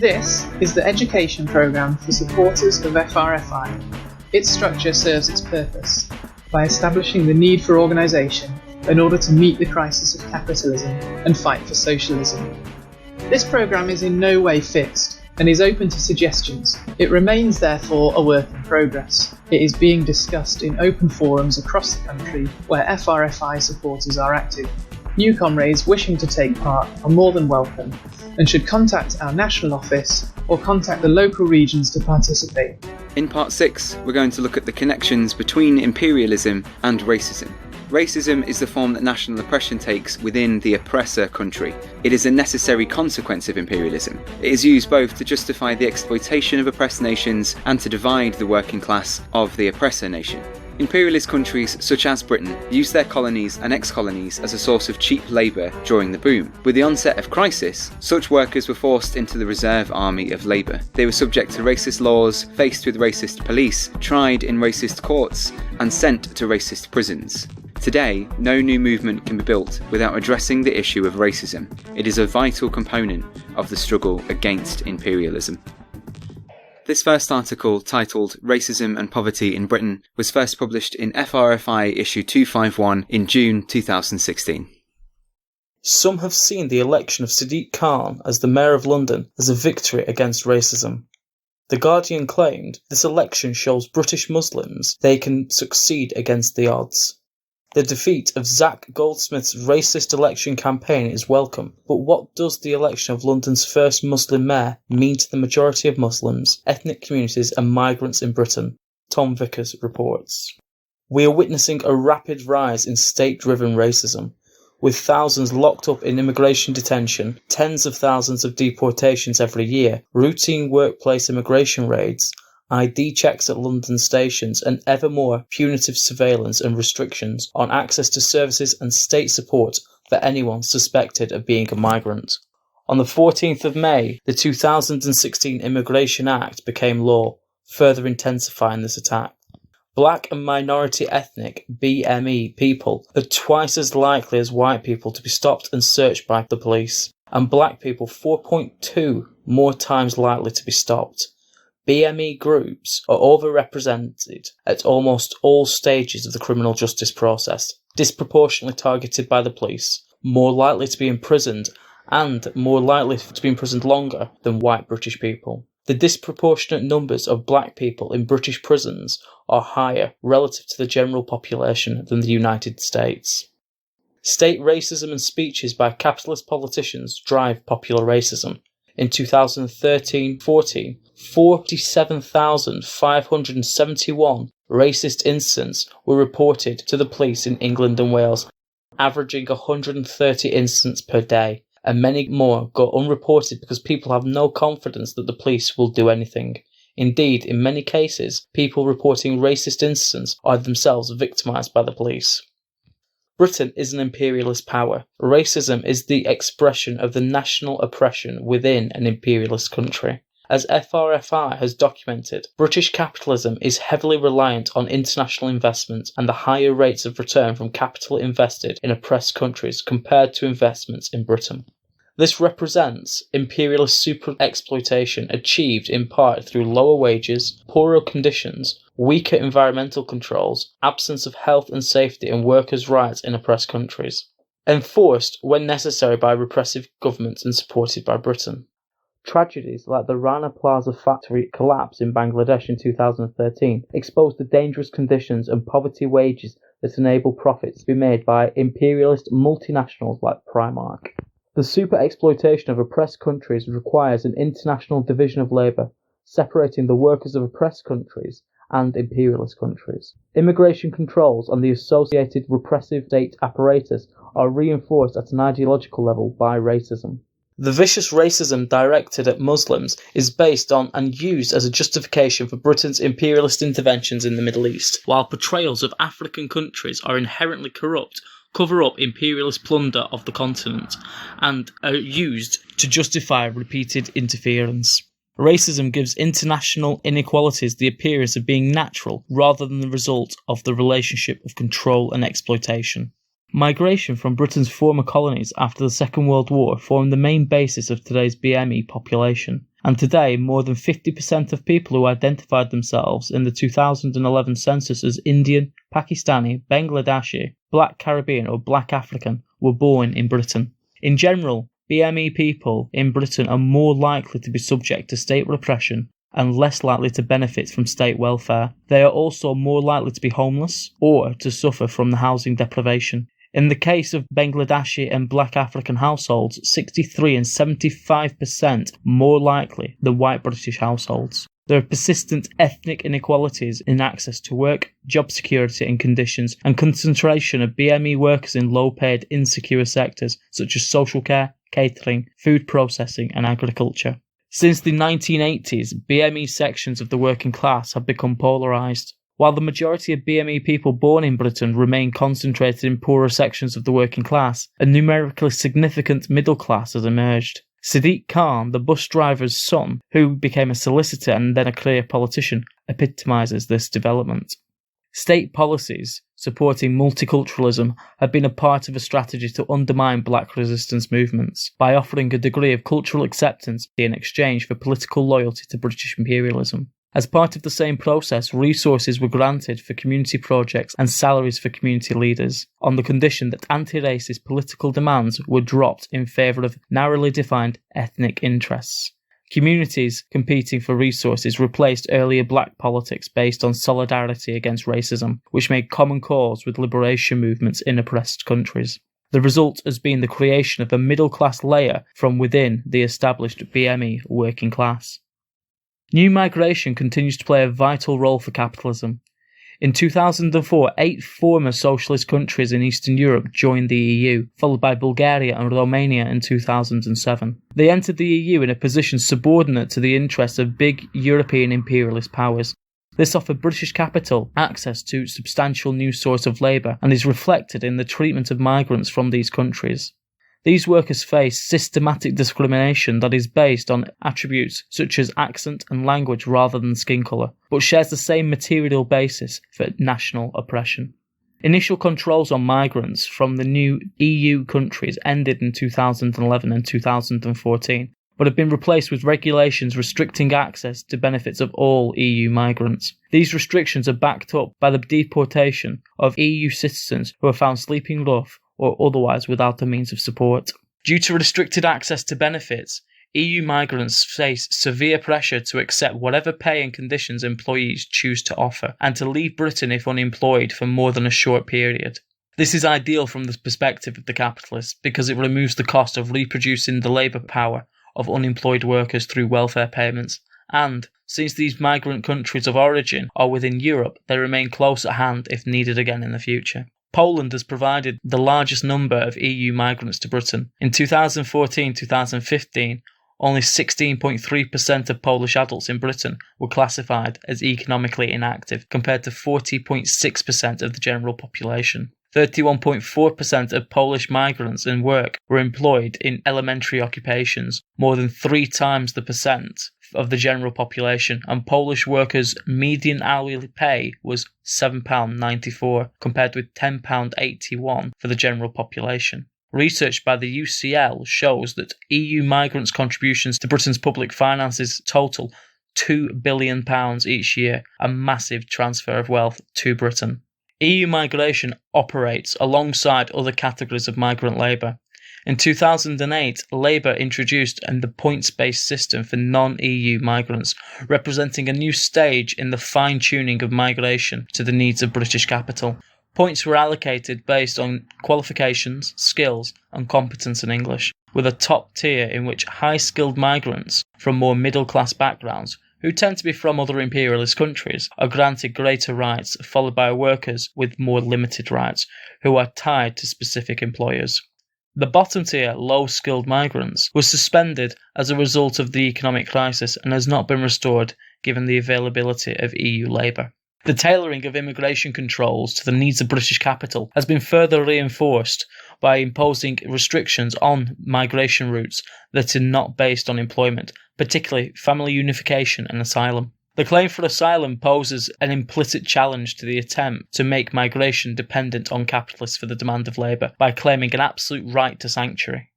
This is the education programme for supporters of FRFI. Its structure serves its purpose by establishing the need for organisation in order to meet the crisis of capitalism and fight for socialism. This programme is in no way fixed and is open to suggestions. It remains therefore a work in progress. It is being discussed in open forums across the country where FRFI supporters are active. New comrades wishing to take part are more than welcome and should contact our national office or contact the local regions to participate. In part 6, we're going to look at the connections between imperialism and racism. Racism is the form that national oppression takes within the oppressor country. It is a necessary consequence of imperialism. It is used both to justify the exploitation of oppressed nations and to divide the working class of the oppressor nation. Imperialist countries such as Britain used their colonies and ex-colonies as a source of cheap labour during the boom. With the onset of crisis, such workers were forced into the reserve army of labour. They were subject to racist laws, faced with racist police, tried in racist courts, and sent to racist prisons. Today, no new movement can be built without addressing the issue of racism. It is a vital component of the struggle against imperialism. This first article, titled Racism and Poverty in Britain, was first published in FRFI issue 251 in June 2016. Some have seen the election of Sadiq Khan as the Mayor of London as a victory against racism. The Guardian claimed this election shows British Muslims they can succeed against the odds. The defeat of Zach Goldsmith's racist election campaign is welcome, but what does the election of London's first Muslim mayor mean to the majority of Muslims, ethnic communities and migrants in Britain? Tom Vickers reports. We are witnessing a rapid rise in state-driven racism, with thousands locked up in immigration detention, tens of thousands of deportations every year, routine workplace immigration raids, ID checks at London stations and ever more punitive surveillance and restrictions on access to services and state support for anyone suspected of being a migrant. On the 14th of May, the 2016 Immigration Act became law, further intensifying this attack. Black and minority ethnic BME people are twice as likely as white people to be stopped and searched by the police, and black people 4.2 more times likely to be stopped. BME groups are overrepresented at almost all stages of the criminal justice process, disproportionately targeted by the police, more likely to be imprisoned, and more likely to be imprisoned longer than white British people. The disproportionate numbers of black people in British prisons are higher relative to the general population than the United States. State racism and speeches by capitalist politicians drive popular racism. In 2013-14, 47,571 racist incidents were reported to the police in England and Wales, averaging 130 incidents per day, and many more go unreported because people have no confidence that the police will do anything. Indeed, in many cases, people reporting racist incidents are themselves victimised by the police. Britain is an imperialist power. Racism is the expression of the national oppression within an imperialist country. As FRFI has documented, British capitalism is heavily reliant on international investment and the higher rates of return from capital invested in oppressed countries compared to investments in Britain. This represents imperialist super-exploitation achieved in part through lower wages, poorer conditions, weaker environmental controls, absence of health and safety and workers' rights in oppressed countries, enforced when necessary by repressive governments and supported by Britain. Tragedies like the Rana Plaza factory collapse in Bangladesh in 2013 exposed the dangerous conditions and poverty wages that enable profits to be made by imperialist multinationals like Primark. The super-exploitation of oppressed countries requires an international division of labour, separating the workers of oppressed countries and imperialist countries. Immigration controls and the associated repressive state apparatus are reinforced at an ideological level by racism. The vicious racism directed at Muslims is based on and used as a justification for Britain's imperialist interventions in the Middle East, while portrayals of African countries are inherently corrupt, cover up imperialist plunder of the continent, and are used to justify repeated interference. Racism gives international inequalities the appearance of being natural rather than the result of the relationship of control and exploitation. Migration from Britain's former colonies after the Second World War formed the main basis of today's BME population, and today more than 50% of people who identified themselves in the 2011 census as Indian, Pakistani, Bangladeshi, Black Caribbean or Black African were born in Britain. In general, BME people in Britain are more likely to be subject to state repression and less likely to benefit from state welfare. They are also more likely to be homeless or to suffer from the housing deprivation. In the case of Bangladeshi and Black African households, 63 and 75% more likely than white British households. There are persistent ethnic inequalities in access to work, job security and conditions, and concentration of BME workers in low-paid, insecure sectors such as social care, catering, food processing and agriculture. Since the 1980s, BME sections of the working class have become polarised. While the majority of BME people born in Britain remain concentrated in poorer sections of the working class, a numerically significant middle class has emerged. Sadiq Khan, the bus driver's son, who became a solicitor and then a career politician, epitomises this development. State policies supporting multiculturalism have been a part of a strategy to undermine black resistance movements by offering a degree of cultural acceptance in exchange for political loyalty to British imperialism. As part of the same process, resources were granted for community projects and salaries for community leaders, on the condition that anti-racist political demands were dropped in favour of narrowly defined ethnic interests. Communities competing for resources replaced earlier black politics based on solidarity against racism, which made common cause with liberation movements in oppressed countries. The result has been the creation of a middle-class layer from within the established BME working class. New migration continues to play a vital role for capitalism. In 2004, 8 former socialist countries in Eastern Europe joined the EU, followed by Bulgaria and Romania in 2007. They entered the EU in a position subordinate to the interests of big European imperialist powers. This offered British capital access to substantial new source of labour and is reflected in the treatment of migrants from these countries. These workers face systematic discrimination that is based on attributes such as accent and language rather than skin colour, but shares the same material basis for national oppression. Initial controls on migrants from the new EU countries ended in 2011 and 2014, but have been replaced with regulations restricting access to benefits of all EU migrants. These restrictions are backed up by the deportation of EU citizens who are found sleeping rough or otherwise without the means of support. Due to restricted access to benefits, EU migrants face severe pressure to accept whatever pay and conditions employees choose to offer, and to leave Britain if unemployed for more than a short period. This is ideal from the perspective of the capitalist because it removes the cost of reproducing the labour power of unemployed workers through welfare payments, and, since these migrant countries of origin are within Europe, they remain close at hand if needed again in the future. Poland has provided the largest number of EU migrants to Britain. In 2014-2015, only 16.3% of Polish adults in Britain were classified as economically inactive, compared to 40.6% of the general population. 31.4% of Polish migrants in work were employed in elementary occupations, more than 3 times the percent of the general population, and Polish workers' median hourly pay was £7.94, compared with £10.81 for the general population. Research by the UCL shows that EU migrants' contributions to Britain's public finances total £2 billion each year, a massive transfer of wealth to Britain. EU migration operates alongside other categories of migrant labour. In 2008, Labour introduced the points-based system for non-EU migrants, representing a new stage in the fine-tuning of migration to the needs of British capital. Points were allocated based on qualifications, skills and competence in English, with a top tier in which high-skilled migrants from more middle-class backgrounds, who tend to be from other imperialist countries, are granted greater rights, followed by workers with more limited rights, who are tied to specific employers. The bottom tier, low-skilled migrants, was suspended as a result of the economic crisis and has not been restored given the availability of EU labour. The tailoring of immigration controls to the needs of British capital has been further reinforced by imposing restrictions on migration routes that are not based on employment, particularly family unification and asylum. The claim for asylum poses an implicit challenge to the attempt to make migration dependent on capitalists for the demand of labour by claiming an absolute right to sanctuary.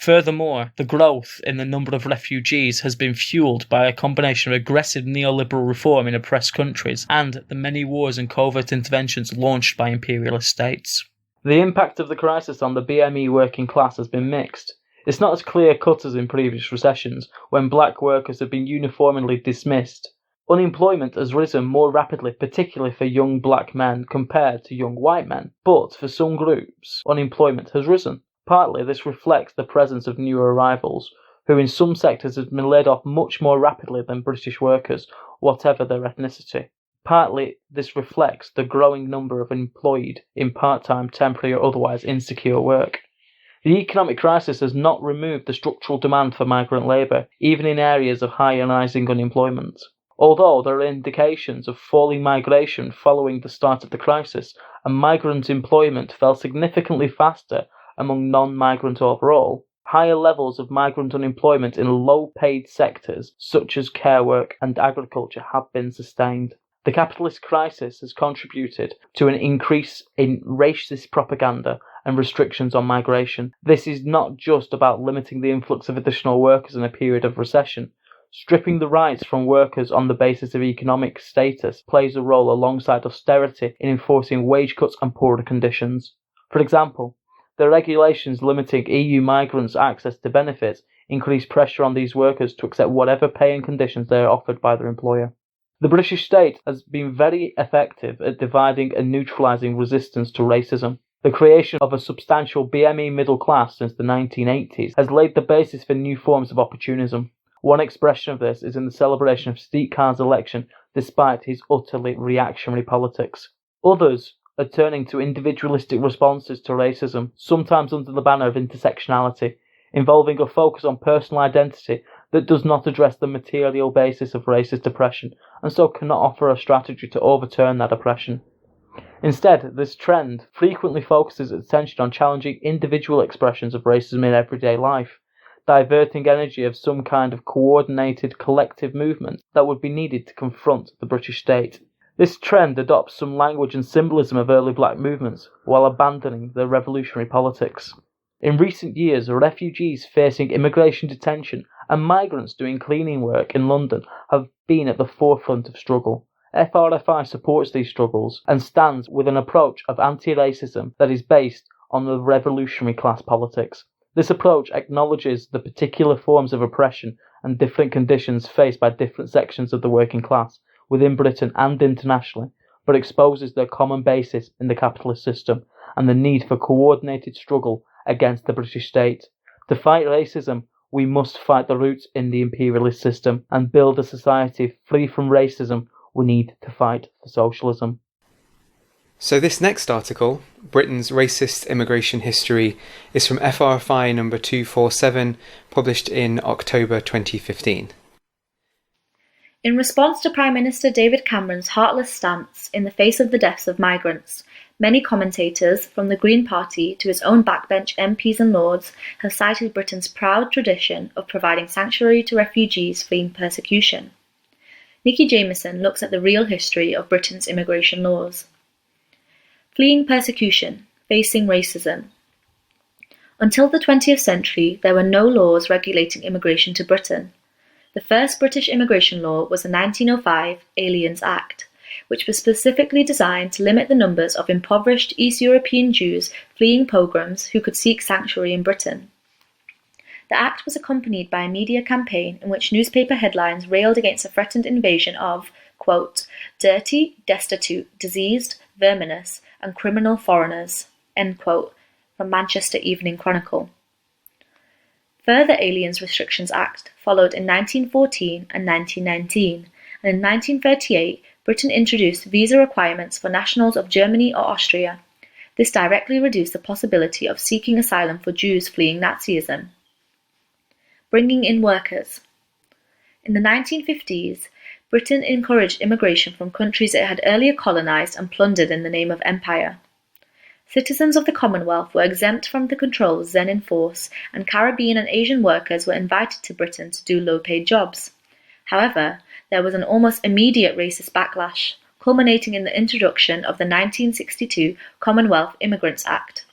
Furthermore, the growth in the number of refugees has been fueled by a combination of aggressive neoliberal reform in oppressed countries and the many wars and covert interventions launched by imperialist states. The impact of the crisis on the BME working class has been mixed. It's not as clear-cut as in previous recessions, when black workers have been uniformly dismissed. Unemployment has risen more rapidly, particularly for young black men compared to young white men, but for some groups, unemployment has risen. Partly this reflects the presence of new arrivals, who in some sectors have been laid off much more rapidly than British workers, whatever their ethnicity. Partly this reflects the growing number of employed in part-time, temporary or otherwise insecure work. The economic crisis has not removed the structural demand for migrant labour, even in areas of high and rising unemployment. Although there are indications of falling migration following the start of the crisis, and migrant employment fell significantly faster among non-migrant overall, higher levels of migrant unemployment in low-paid sectors such as care work and agriculture have been sustained. The capitalist crisis has contributed to an increase in racist propaganda and restrictions on migration. This is not just about limiting the influx of additional workers in a period of recession. Stripping the rights from workers on the basis of economic status plays a role alongside austerity in enforcing wage cuts and poorer conditions. For example, the regulations limiting EU migrants' access to benefits increase pressure on these workers to accept whatever pay and conditions they are offered by their employer. The British state has been very effective at dividing and neutralising resistance to racism. The creation of a substantial BME middle class since the 1980s has laid the basis for new forms of opportunism. One expression of this is in the celebration of Steve Carr's election despite his utterly reactionary politics. Others are turning to individualistic responses to racism, sometimes under the banner of intersectionality, involving a focus on personal identity that does not address the material basis of racist oppression, and so cannot offer a strategy to overturn that oppression. Instead, this trend frequently focuses its attention on challenging individual expressions of racism in everyday life, diverting energy of some kind of coordinated collective movement that would be needed to confront the British state. This trend adopts some language and symbolism of early black movements, while abandoning their revolutionary politics. In recent years, refugees facing immigration detention and migrants doing cleaning work in London have been at the forefront of struggle. FRFI supports these struggles and stands with an approach of anti-racism that is based on the revolutionary class politics. This approach acknowledges the particular forms of oppression and different conditions faced by different sections of the working class within Britain and internationally, but exposes their common basis in the capitalist system and the need for coordinated struggle against the British state. To fight racism, we must fight the roots in the imperialist system and build a society free from racism. We need to fight for socialism. So this next article, Britain's Racist Immigration History, is from FRFI number 247, published in October 2015. In response to Prime Minister David Cameron's heartless stance in the face of the deaths of migrants, many commentators, from the Green Party to his own backbench MPs and lords, have cited Britain's proud tradition of providing sanctuary to refugees fleeing persecution. Nikki Jameson looks at the real history of Britain's immigration laws. Fleeing persecution, facing racism. Until the 20th century, there were no laws regulating immigration to Britain. The first British immigration law was the 1905 Aliens Act, which was specifically designed to limit the numbers of impoverished East European Jews fleeing pogroms who could seek sanctuary in Britain. The act was accompanied by a media campaign in which newspaper headlines railed against the threatened invasion of, quote, dirty, destitute, diseased, verminous, and criminal foreigners, end quote, from Manchester Evening Chronicle. Further Aliens Restrictions Act followed in 1914 and 1919, and in 1938 Britain introduced visa requirements for nationals of Germany or Austria. This directly reduced the possibility of seeking asylum for Jews fleeing Nazism. Bringing in workers. In the 1950s, Britain encouraged immigration from countries it had earlier colonised and plundered in the name of empire. Citizens of the Commonwealth were exempt from the controls then in force, and Caribbean and Asian workers were invited to Britain to do low-paid jobs. However, there was an almost immediate racist backlash, culminating in the introduction of the 1962 Commonwealth Immigrants Act.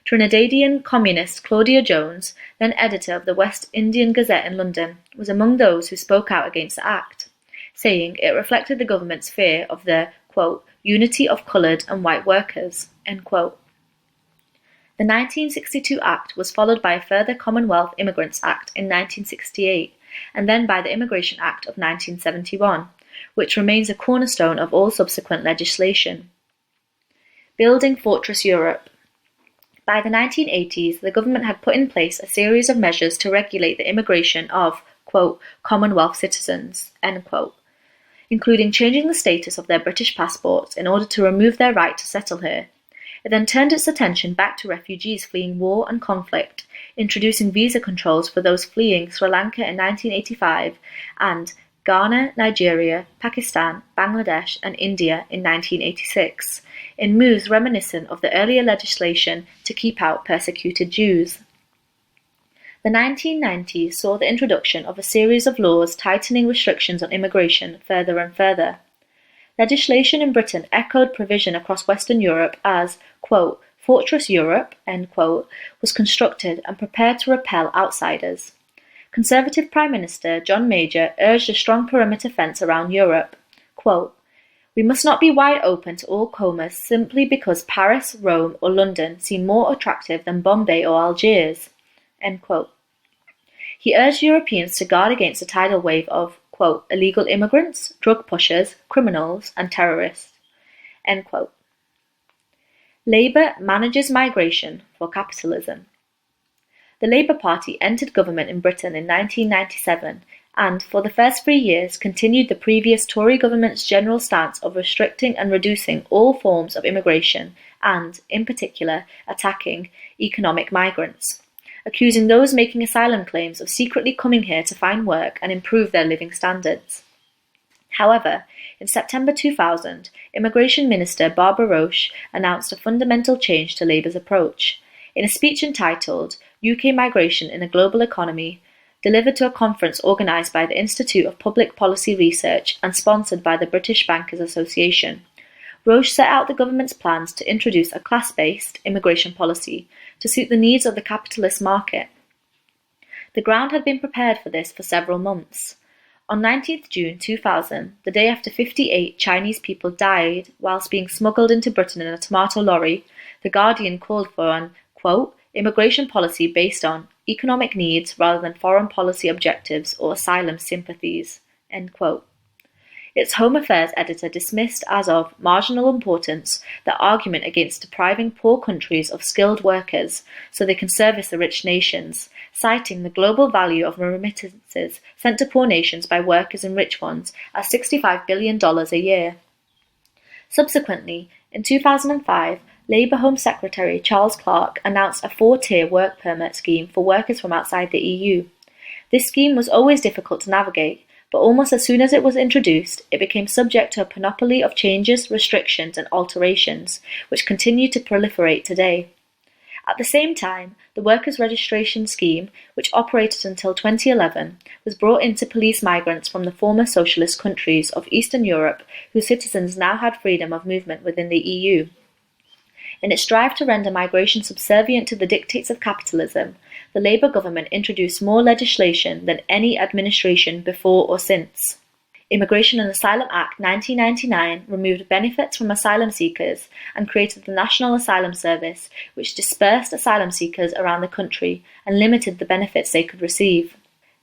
Trinidadian communist Claudia Jones, then editor of the West Indian Gazette in London, was among those who spoke out against the Act, saying it reflected the government's fear of the, quote, unity of coloured and white workers, end quote. The 1962 Act was followed by a further Commonwealth Immigrants Act in 1968, and then by the Immigration Act of 1971, which remains a cornerstone of all subsequent legislation. Building Fortress Europe. By the 1980s, the government had put in place a series of measures to regulate the immigration of, quote, Commonwealth citizens, end quote, including changing the status of their British passports in order to remove their right to settle here. It then turned its attention back to refugees fleeing war and conflict, introducing visa controls for those fleeing Sri Lanka in 1985 and Ghana, Nigeria, Pakistan, Bangladesh and India in 1986, in moves reminiscent of the earlier legislation to keep out persecuted Jews. The 1990s saw the introduction of a series of laws tightening restrictions on immigration further and further. Legislation in Britain echoed provision across Western Europe as, quote, Fortress Europe, end quote, was constructed and prepared to repel outsiders. Conservative Prime Minister John Major urged a strong perimeter fence around Europe. Quote, we must not be wide open to all comers simply because Paris, Rome or London seem more attractive than Bombay or Algiers. End quote. He urged Europeans to guard against a tidal wave of, quote, illegal immigrants, drug pushers, criminals and terrorists. End quote. Labour manages migration for capitalism. The Labour Party entered government in Britain in 1997 and, for the first 3 years, continued the previous Tory government's general stance of restricting and reducing all forms of immigration and, in particular, attacking economic migrants, accusing those making asylum claims of secretly coming here to find work and improve their living standards. However, in September 2000, Immigration Minister Barbara Roche announced a fundamental change to Labour's approach. In a speech entitled UK Migration in a Global Economy, delivered to a conference organised by the Institute of Public Policy Research and sponsored by the British Bankers Association, Roche set out the government's plans to introduce a class-based immigration policy to suit the needs of the capitalist market. The ground had been prepared for this for several months. On 19th June 2000, the day after 58 Chinese people died whilst being smuggled into Britain in a tomato lorry, The Guardian called for an, quote, immigration policy based on economic needs rather than foreign policy objectives or asylum sympathies, end quote. Its Home Affairs editor dismissed as of marginal importance the argument against depriving poor countries of skilled workers so they can service the rich nations, citing the global value of remittances sent to poor nations by workers and rich ones as $65 billion a year. Subsequently, in 2005, Labour Home Secretary Charles Clarke announced a 4-tier work permit scheme for workers from outside the EU. This scheme was always difficult to navigate, but almost as soon as it was introduced, it became subject to a panoply of changes, restrictions and alterations, which continue to proliferate today. At the same time, the Workers' Registration Scheme, which operated until 2011, was brought in to police migrants from the former socialist countries of Eastern Europe whose citizens now had freedom of movement within the EU. In its drive to render migration subservient to the dictates of capitalism, the Labour government introduced more legislation than any administration before or since. Immigration and Asylum Act 1999 removed benefits from asylum seekers and created the National Asylum Service, which dispersed asylum seekers around the country and limited the benefits they could receive.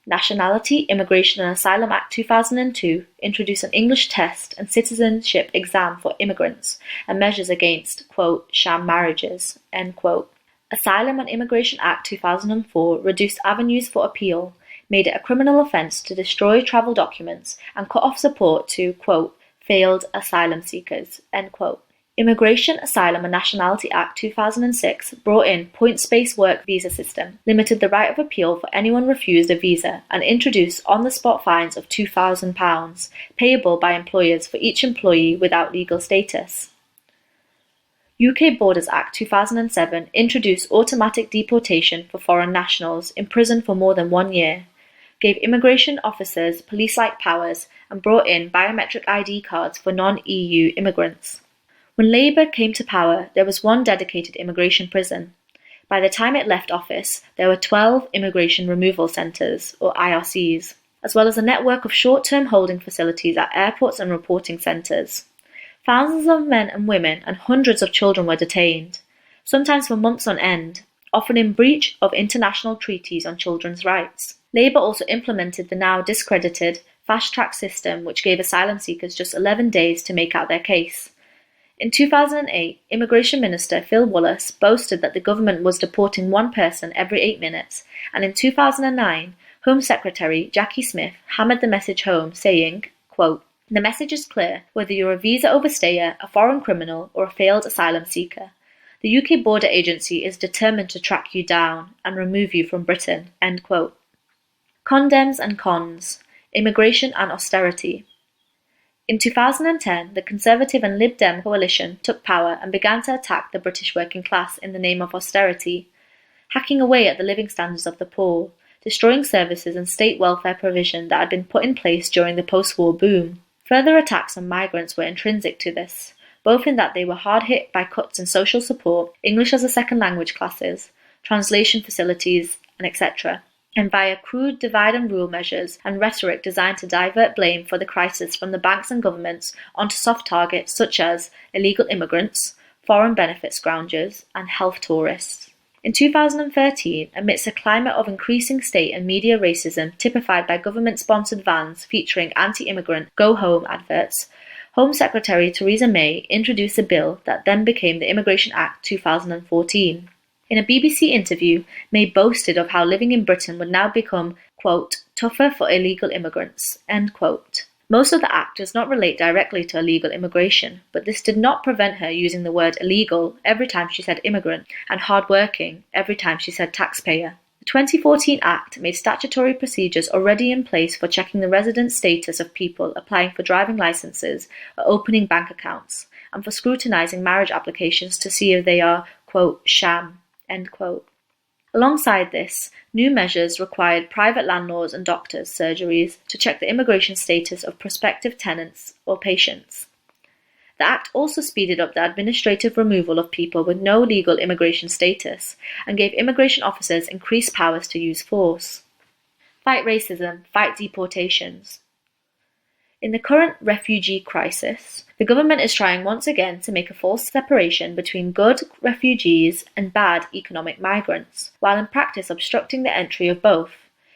Nationality, Immigration and Asylum Act 2002 introduced an English test and citizenship exam for immigrants and measures against, quote, sham marriages, end quote. Asylum and Immigration Act 2004 reduced avenues for appeal, made it a criminal offence to destroy travel documents and cut off support to, quote, failed asylum seekers, end quote. Immigration, Asylum and Nationality Act 2006 brought in points-based work visa system, limited the right of appeal for anyone refused a visa, and introduced on-the-spot fines of £2,000, payable by employers for each employee without legal status. UK Borders Act 2007 introduced automatic deportation for foreign nationals imprisoned for more than 1 year, gave immigration officers police-like powers, and brought in biometric ID cards for non-EU immigrants. When Labour came to power, there was one dedicated immigration prison. By the time it left office, there were 12 immigration removal centres, or IRCs, as well as a network of short-term holding facilities at airports and reporting centres. Thousands of men and women and hundreds of children were detained, sometimes for months on end, often in breach of international treaties on children's rights. Labour also implemented the now discredited fast-track system, which gave asylum seekers just 11 days to make out their case. In 2008, Immigration Minister Phil Wallace boasted that the government was deporting one person every 8 minutes, and in 2009, Home Secretary Jackie Smith hammered the message home, saying, quote, "The message is clear, whether you're a visa overstayer, a foreign criminal, or a failed asylum seeker. The UK Border Agency is determined to track you down and remove you from Britain." End quote. Condems and cons. Immigration and austerity. In 2010, the Conservative and Lib Dem coalition took power and began to attack the British working class in the name of austerity, hacking away at the living standards of the poor, destroying services and state welfare provision that had been put in place during the post-war boom. Further attacks on migrants were intrinsic to this, both in that they were hard hit by cuts in social support, English as a second language classes, translation facilities, and etc., and via crude divide and rule measures and rhetoric designed to divert blame for the crisis from the banks and governments onto soft targets such as illegal immigrants, foreign benefit scroungers, and health tourists. In 2013, amidst a climate of increasing state and media racism typified by government-sponsored vans featuring anti-immigrant go-home adverts, Home Secretary Theresa May introduced a bill that then became the Immigration Act 2014. In a BBC interview, May boasted of how living in Britain would now become, quote, "tougher for illegal immigrants," end quote. Most of the act does not relate directly to illegal immigration, but this did not prevent her using the word illegal every time she said immigrant and hardworking every time she said taxpayer. The 2014 Act made statutory procedures already in place for checking the resident status of people applying for driving licenses or opening bank accounts, and for scrutinising marriage applications to see if they are, quote, "sham," end quote. Alongside this, new measures required private landlords and doctors' surgeries to check the immigration status of prospective tenants or patients. The Act also speeded up the administrative removal of people with no legal immigration status and gave immigration officers increased powers to use force. Fight racism, fight deportations. In the current refugee crisis, the government is trying once again to make a false separation between good refugees and bad economic migrants, while in practice obstructing the entry of both,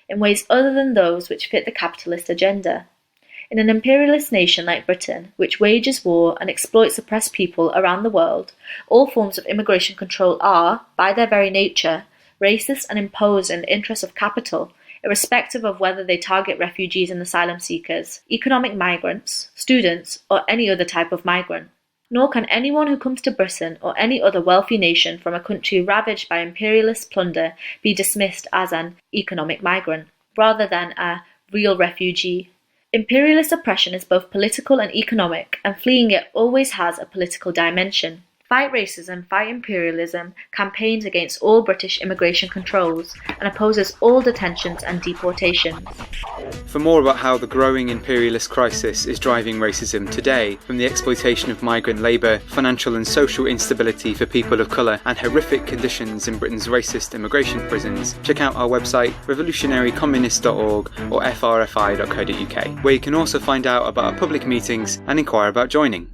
in ways other than those which fit the capitalist agenda. In an imperialist nation like Britain, which wages war and exploits oppressed people around the world, all forms of immigration control are, by their very nature, racist and imposed in the interest of capital, irrespective of whether they target refugees and asylum seekers, economic migrants, students, or any other type of migrant. Nor can anyone who comes to Britain or any other wealthy nation from a country ravaged by imperialist plunder be dismissed as an economic migrant, rather than a real refugee. Imperialist oppression is both political and economic, and fleeing it always has a political dimension. Fight Racism, Fight Imperialism campaigns against all British immigration controls and opposes all detentions and deportations. For more about how the growing imperialist crisis is driving racism today, from the exploitation of migrant labour, financial and social instability for people of colour, and horrific conditions in Britain's racist immigration prisons, check out our website revolutionarycommunist.org or frfi.co.uk, where you can also find out about our public meetings and inquire about joining.